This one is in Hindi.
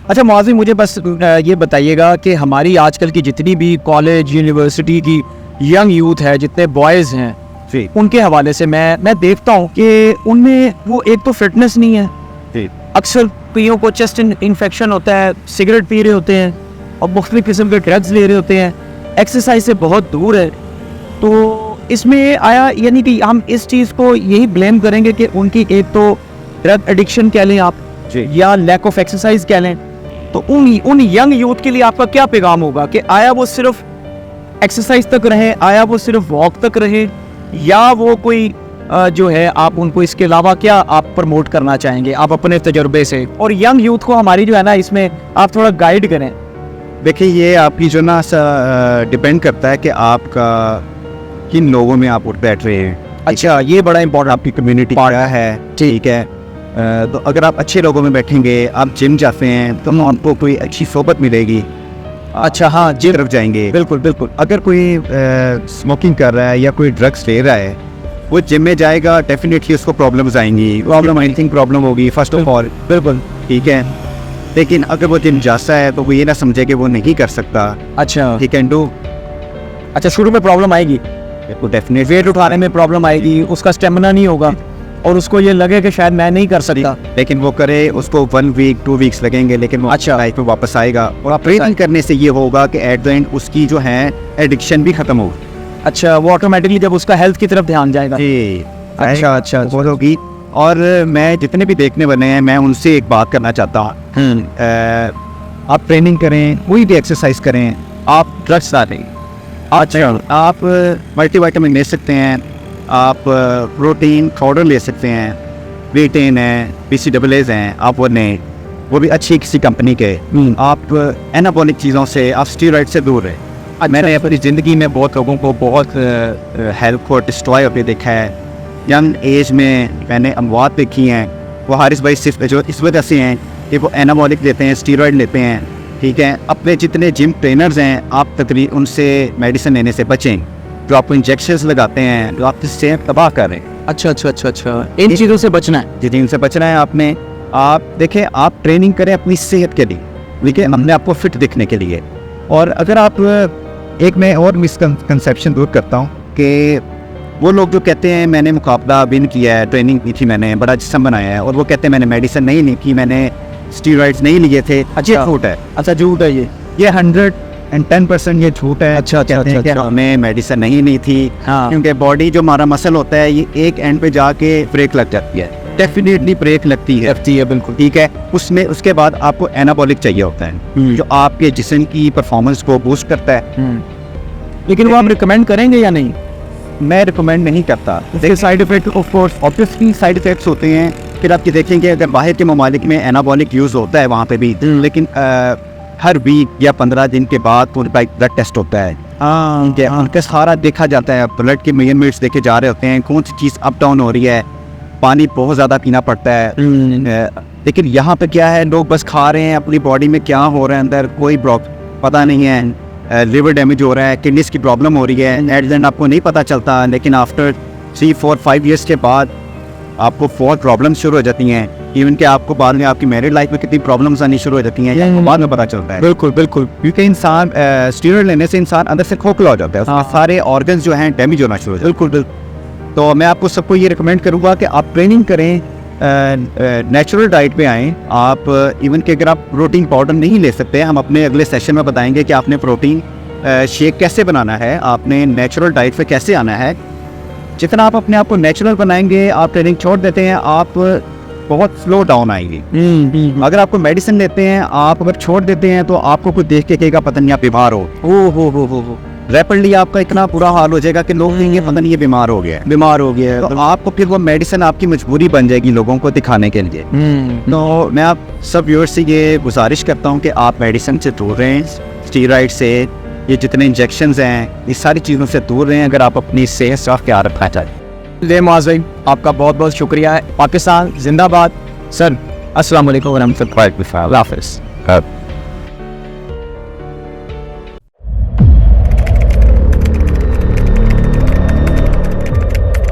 अच्छा मौज़ी, मुझे बस ये बताइएगा कि हमारी आजकल की जितनी भी कॉलेज यूनिवर्सिटी की यंग यूथ है, जितने बॉयज़ हैं जी उनके हवाले से मैं देखता हूँ कि उनमें वो एक तो फिटनेस नहीं है। जी अक्सर कईयों को चेस्ट इन्फेक्शन होता है, सिगरेट पी रहे होते हैं और मुख्तलिफ किस्म के ड्रग्स ले रहे होते हैं, एक्सरसाइज से बहुत दूर है। तो इसमें आया यानी कि हम इस चीज़ को यही ब्लेम करेंगे कि उनकी एक तो ड्रग एडिक्शन कह लें आप जी या लैक ऑफ एक्सरसाइज कह लें। तो उन यंग यूथ के लिए आपका क्या पैगाम होगा कि आया वो सिर्फ एक्सरसाइज तक रहे, आया वो सिर्फ वॉक तक रहे, या वो कोई जो है आप उनको इसके अलावा क्या आप प्रमोट करना चाहेंगे आप अपने तजुर्बे से, और यंग यूथ को हमारी जो है ना इसमें आप थोड़ा गाइड करें। देखिए ये आपकी जो ना डिपेंड करता है कि आपका किन लोगों में आप उठ बैठ रहे हैं। अच्छा, ये बड़ा इंपॉर्टेंट आपकी कम्युनिटी क्या है, ठीक है। तो अगर आप अच्छे लोगों में बैठेंगे, आप जिम जाते हैं तो आपको कोई अच्छी सोबत मिलेगी। अच्छा हाँ, जिम तरफ जाएंगे। बिल्कुल बिल्कुल। अगर कोई स्मोकिंग कर रहा है या कोई ड्रग्स ले रहा है, वो जिम में जाएगा, डेफिनेटली उसको प्रॉब्लम्स आएंगी, प्रॉब्लम होगी फर्स्ट ऑफ ऑल, बिल्कुल ठीक है। लेकिन अगर वो जिम जाता है तो वो ये ना समझे कि वो नहीं कर सकता। अच्छा ही कैन डू। अच्छा, शुरू में प्रॉब्लम आएगी, वो डेफिनेटली वेट उठाने में प्रॉब्लम आएगी, उसका स्टेमिना नहीं होगा और उसको ये लगे कि शायद मैं नहीं कर सकता, लेकिन वो करे, उसको 1 वीक 2 वीक्स लगेंगे, लेकिन वो अच्छा लाइफ में वापस आएगा। और ट्रेनिंग करने से ये होगा कि एट द एंड उसकी जो है एडिक्शन भी खत्म होगी। अच्छा, वो ऑटोमेटिकली जब उसका हेल्थ की तरफ ध्यान जाएगा। जी अच्छा अच्छा वो होगी। और मैं जितने भी देखने वाले हैं, मैं उनसे एक बात करना चाहता हूँ, आप ट्रेनिंग करें, कोई भी एक्सरसाइज करें, आप ड्रग्स ना लें। अच्छा, आप मल्टीविटामिन ले सकते हैं, आप प्रोटीन पाउडर ले सकते हैं, V10 है, PCAAs हैं, आप वो लें, वो भी अच्छी किसी कंपनी के। आप एनाबॉलिक चीज़ों से, आप स्टीरॉइड से दूर रहें। मैंने अपनी ज़िंदगी में बहुत लोगों को बहुत हेल्थ को डिस्ट्रॉय होते देखा है। यंग एज में मैंने अमवात देखी हैं। वो हारिस भाई सिर्फ जो इस वजह से हैं कि वो एनाबॉलिक लेते हैं, स्टीरॉइड लेते हैं, ठीक है। अपने जितने जिम ट्रेनर्स हैं, आप तकरीबन उनसे मेडिसिन लेने से बचें, जो आपको इंजेक्शंस लगाते हैं, जो आपकी सेहत तबाह कर रहे हैं। अच्छा अच्छा अच्छा अच्छा, इन चीज़ों से बचना है। जी, इनसे बचना है आपने। आप देखें, आप ट्रेनिंग करें अपनी सेहत के लिए, ठीक है, अपने आप को फिट दिखने के लिए। और अगर आप एक मैं और मिसकंसेप्शन दूर करता हूँ कि वो लोग जो कहते हैं मैंने मुकाबला विन किया है, ट्रेनिंग की थी, मैंने बड़ा जिस्म बनाया है, और वो कहते हैं मैंने मेडिसिन नहीं ली थी, मैंने स्टीरॉइड्स नहीं लिए थे। अच्छा, झूठ है। अच्छा, झूठ है ये 110% ये झूठ है। अच्छा अच्छा कहते हैं कि अच्छा, हमें मेडिसिन नहीं ली थी, हाँ। क्योंकि बॉडी जो हमारा मसल होता है, ये एक एंड पे जाके ब्रेक लग जाती है। डेफिनेटली ब्रेक लगती है, बिल्कुल ठीक है। उसमें उसके बाद आपको एनाबॉलिक चाहिए होता है, जो आपके जिस्म की परफॉर्मेंस को बूस्ट करता है। लेकिन वो आप रिकमेंड करेंगे या नहीं? मैं रिकमेंड नहीं करता। देखिए, side effect of course obviously side effects होते हैं। फिर आप ये देखेंगे अगर बाहर के ममालिक में एनाबॉलिक यूज़ होता है वहाँ पे भी, लेकिन हर वीक या 15 दिन के बाद उनका एक ब्लड टेस्ट होता है। उनका सारा देखा जाता है, ब्लड के मेजरमेंट्स देखे जा रहे होते हैं, कौन सी चीज़ अप डाउन हो रही है, पानी बहुत ज़्यादा पीना पड़ता है। लेकिन यहाँ पे क्या है, लोग बस खा रहे हैं, अपनी बॉडी में क्या हो रहा है अंदर कोई पता नहीं है। लिवर डैमेज हो रहा है, किडनीज की प्रॉब्लम हो रही है, एट द एंड आपको नहीं पता चलता, लेकिन आफ्टर 3, 4, 5 ईयर्स के बाद आपको बहुत प्रॉब्लम्स शुरू हो जाती हैं। इवन कि आपको बाद में आपकी मैरिड लाइफ में कितनी प्रॉब्लम्स आनी शुरू हो जाती हैं, बाद में पता चलता है। बिल्कुल बिल्कुल, क्योंकि इंसान स्टीरॉइड लेने से इंसान अंदर से खोखला हो जाता है, उसके सारे ऑर्गन्स जो हैं डैमेज होना शुरू हो जाते हैं। बिल्कुल बिल्कुल। तो मैं आपको सबको ये रिकमेंड करूँगा कि आप ट्रेनिंग करें, नेचुरल डाइट पे आएँ। आप इवन कि अगर आप प्रोटीन पाउडर नहीं ले सकते, हम अपने अगले सेशन में बताएंगे कि आपने प्रोटीन शेक कैसे बनाना है, आपने नेचुरल डाइट पे कैसे आना है। जितना आप अपने आप को नेचुरल बनाएंगे, आप ट्रेनिंग छोड़ देते हैं, आप बहुत स्लो डाउन आएंगी। अगर आपको मेडिसिन लेते हैं, आप अगर छोड़ देते हैं, तो आपको कुछ देख के कहेगा पता नहीं आप बीमार हो। रैपिडली आपका इतना बुरा हाल हो जाएगा कि लोग कहेंगे पता नहीं ये बीमार हो गया है। तो आपको फिर वो मेडिसिन आपकी मजबूरी बन जाएगी लोगों को दिखाने के लिए। तो मैं आप सब व्यूअर्स से ये गुजारिश करता हूँ कि आप मेडिसिन से दूर रहें, स्टीरॉइड से, ये जितने इंजेक्शंस हैं, इस सारी चीज़ों से दूर रहें, अगर आप अपनी सेहत का ख्याल रखना चाहते हैं। मुआज़ भाई, आपका बहुत बहुत शुक्रिया है। पाकिस्तान जिंदाबाद। सर, अस्सलाम वालेकुम व रहमतुल्लाहि व बरकातहू।